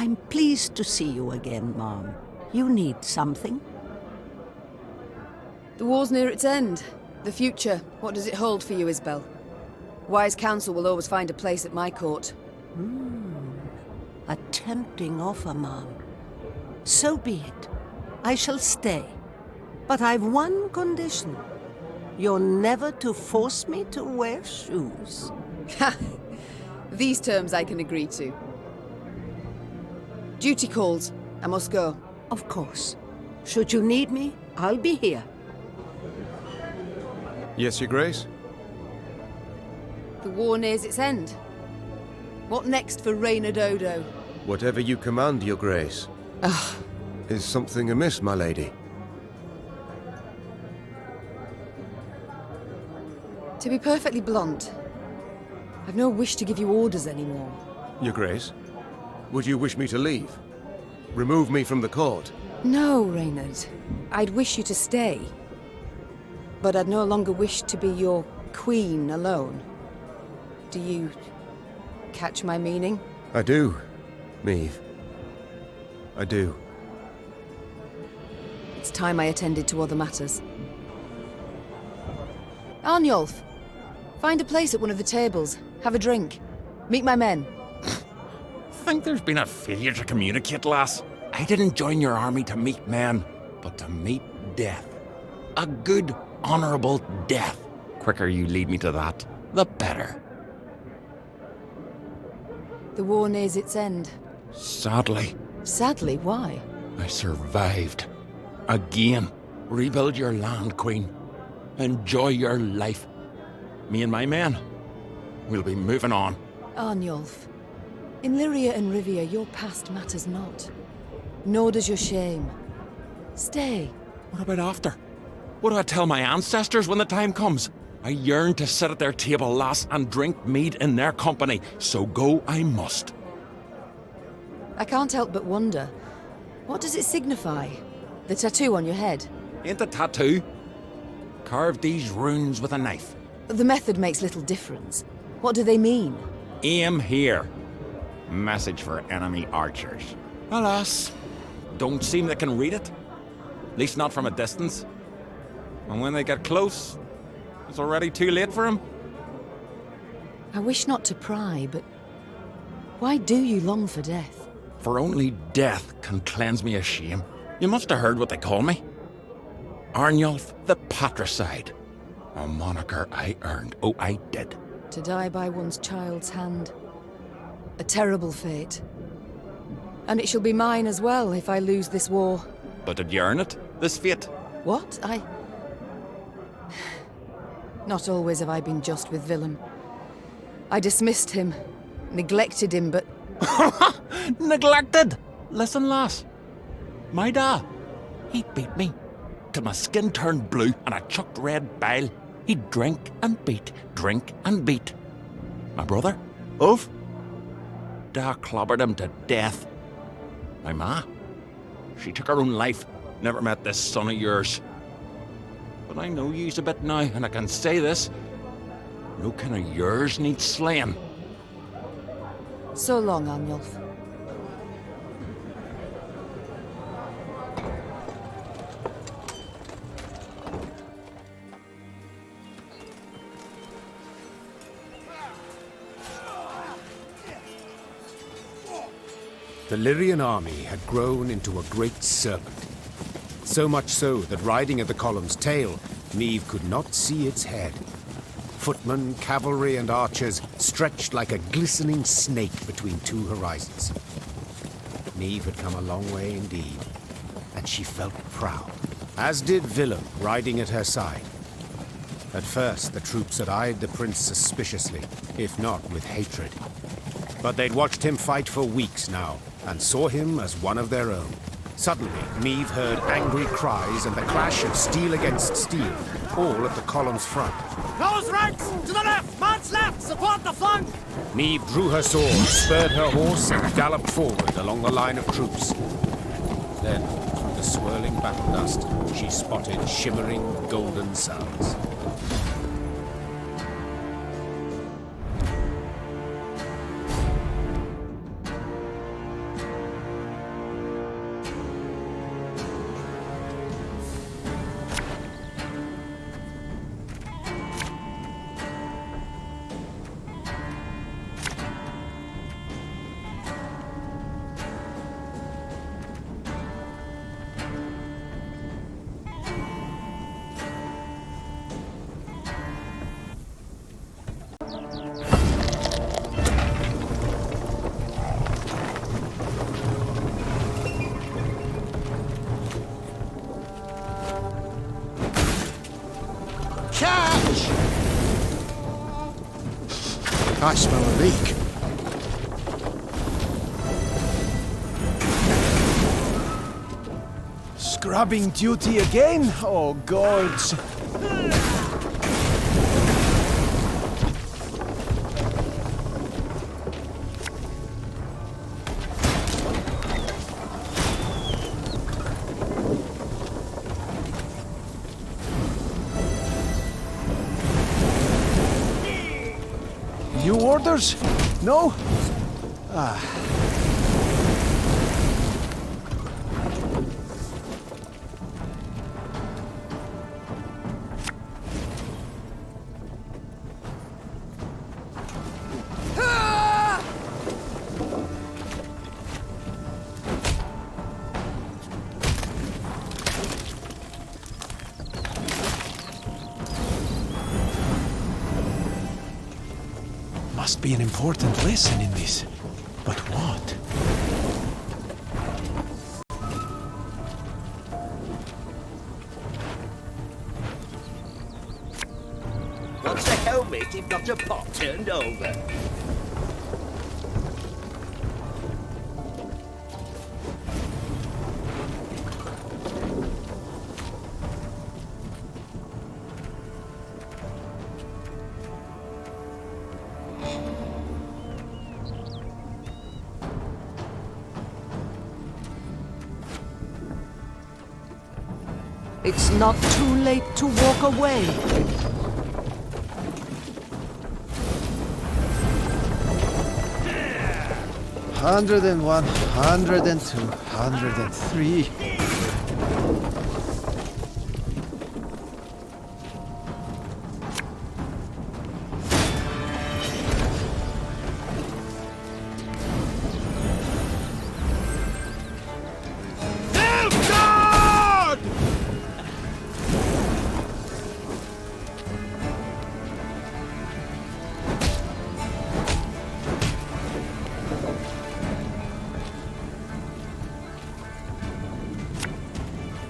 I'm pleased to see you again, Mom. You need something? The war's near its end. The future, what does it hold for you, Isabel? Wise counsel will always find a place at my court. A tempting offer, Mom. So be it. I shall stay. But I've one condition. You're never to force me to wear shoes. Ha! These terms I can agree to. Duty calls. I must go. Of course. Should you need me, I'll be here. Yes, Your Grace? The war nears its end. What next for Reina Dodo? Whatever you command, Your Grace. Ugh. Is something amiss, my lady? To be perfectly blunt, I've no wish to give you orders anymore. Your Grace? Would you wish me to leave? Remove me from the court? No, Reynard. I'd wish you to stay. But I'd no longer wish to be your queen alone. Do you catch my meaning? I do, Maeve. I do. It's time I attended to other matters. Arnulf, find a place at one of the tables. Have a drink. Meet my men. Think there's been a failure to communicate, lass? I didn't join your army to meet men, but to meet death. A good, honorable death. Quicker you lead me to that, the better. The war nears its end. Sadly, Sadly, why? I survived. Again. Rebuild your land, Queen. Enjoy your life. Me and my men, we'll be moving on. Arnulf, in Lyria and Rivia, your past matters not. Nor does your shame. Stay. What about after? What do I tell my ancestors when the time comes? I yearn to sit at their table, lass, and drink mead in their company, so go I must. I can't help but wonder, what does it signify? The tattoo on your head? Ain't a tattoo. Carve these runes with a knife. The method makes little difference. What do they mean? Aim here. Message for enemy archers. Alas, don't seem they can read it. At least not from a distance. And when they get close, it's already too late for them. I wish not to pry, but why do you long for death? For only death can cleanse me of shame. You must have heard what they call me. Arnulf the Patricide. A moniker I earned. Oh, I did. To die by one's child's hand. A terrible fate. And it shall be mine as well if I lose this war. But did you earn it? This fate? What? Not always have I been just with Willem. I dismissed him, neglected him, but... Neglected? Listen, lass. My da, he beat me. Till my skin turned blue and I chucked red bile. He'd drink and beat, drink and beat. My brother, Ove, da clobbered him to death. My ma, she took her own life. Never met this son of yours. But I know yous a bit now, and I can say this. No kin of yours needs slaying. So long, Arnulf. The Lyrian army had grown into a great serpent. So much so that riding at the column's tail, Niamh could not see its head. Footmen, cavalry, and archers stretched like a glistening snake between two horizons. Niamh had come a long way indeed, and she felt proud, as did Willem riding at her side. At first, the troops had eyed the prince suspiciously, if not with hatred. But they'd watched him fight for weeks now, and saw him as one of their own. Suddenly, Niamh heard angry cries and the clash of steel against steel, all at the column's front. Close ranks! To the left! Man's left! Support the flank! Niamh drew her sword, spurred her horse, and galloped forward along the line of troops. Then, through the swirling battle dust, she spotted shimmering golden suns. Catch! I smell a leak. Scrubbing duty again? Oh, gods. New orders? No? Ah. Must be an important lesson in this. But what? What's the helmet if not a pot turned over? It's not too late to walk away. Hundred and 102, 103.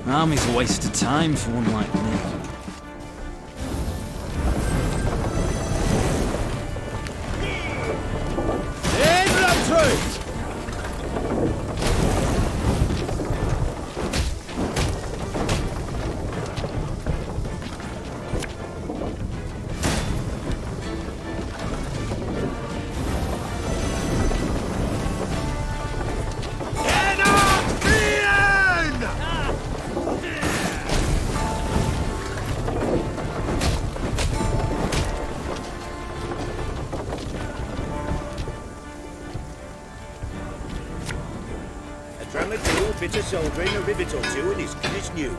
Army's a waste of time for one like me. In the truth! A bit of soldering, a rivet or two, and it's good as new.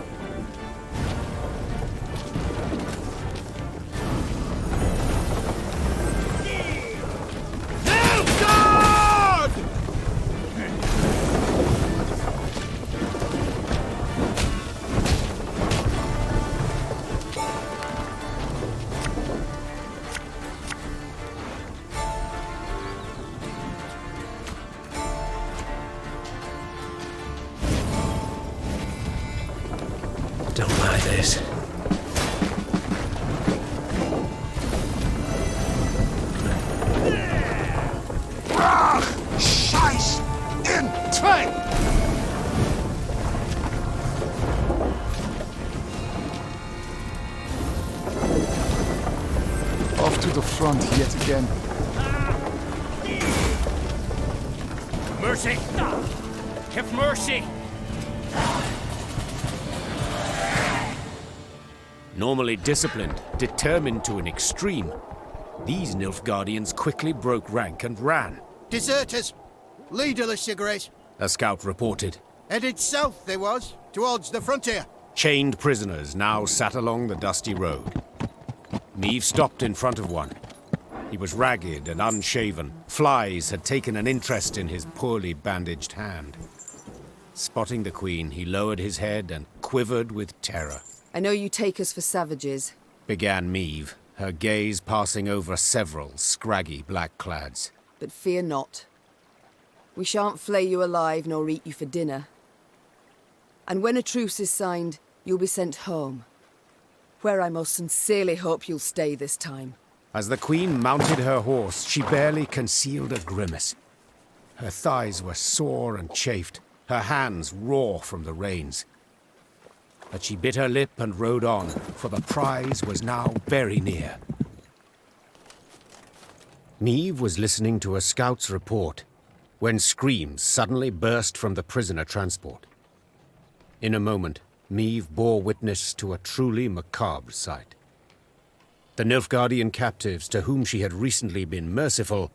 Don't like this. Scheiß in Train! Off to the front yet again. Mercy! Have mercy! Normally disciplined, determined to an extreme, these Nilfgaardians quickly broke rank and ran. Deserters! Leaderless cigarettes. A scout reported. Headed south they was, towards the frontier. Chained prisoners now sat along the dusty road. Niamh stopped in front of one. He was ragged and unshaven. Flies had taken an interest in his poorly bandaged hand. Spotting the Queen, he lowered his head and quivered with terror. I know you take us for savages. Began Niamh, her gaze passing over several scraggy black-clads. But fear not. We shan't flay you alive nor eat you for dinner. And when a truce is signed, you'll be sent home. Where I most sincerely hope you'll stay this time. As the queen mounted her horse, she barely concealed a grimace. Her thighs were sore and chafed, her hands raw from the reins. But she bit her lip and rode on, for the prize was now very near. Niamh was listening to a scout's report when screams suddenly burst from the prisoner transport. In a moment, Niamh bore witness to a truly macabre sight. The Nilfgaardian captives to whom she had recently been merciful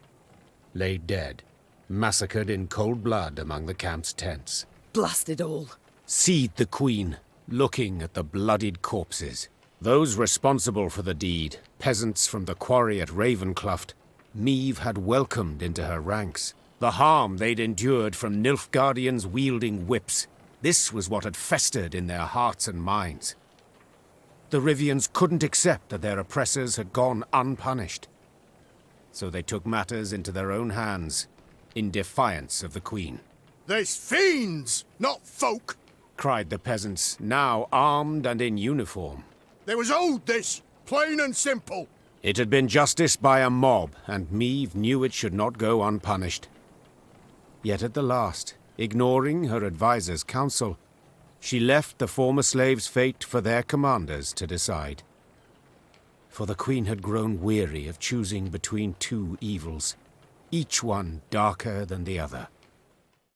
lay dead, massacred in cold blood among the camp's tents. Blast it all. Seethed the queen, looking at the bloodied corpses. Those responsible for the deed, peasants from the quarry at Ravencloft, Niamh had welcomed into her ranks. The harm they'd endured from Nilfgaardians wielding whips. This was what had festered in their hearts and minds. The Rivians couldn't accept that their oppressors had gone unpunished. So they took matters into their own hands, in defiance of the queen. There's fiends, not folk! Cried the peasants, now armed and in uniform. There was owed this, plain and simple. It had been justice by a mob, and Niamh knew it should not go unpunished. Yet at the last, ignoring her advisor's counsel, she left the former slaves' fate for their commanders to decide. For the queen had grown weary of choosing between two evils, each one darker than the other.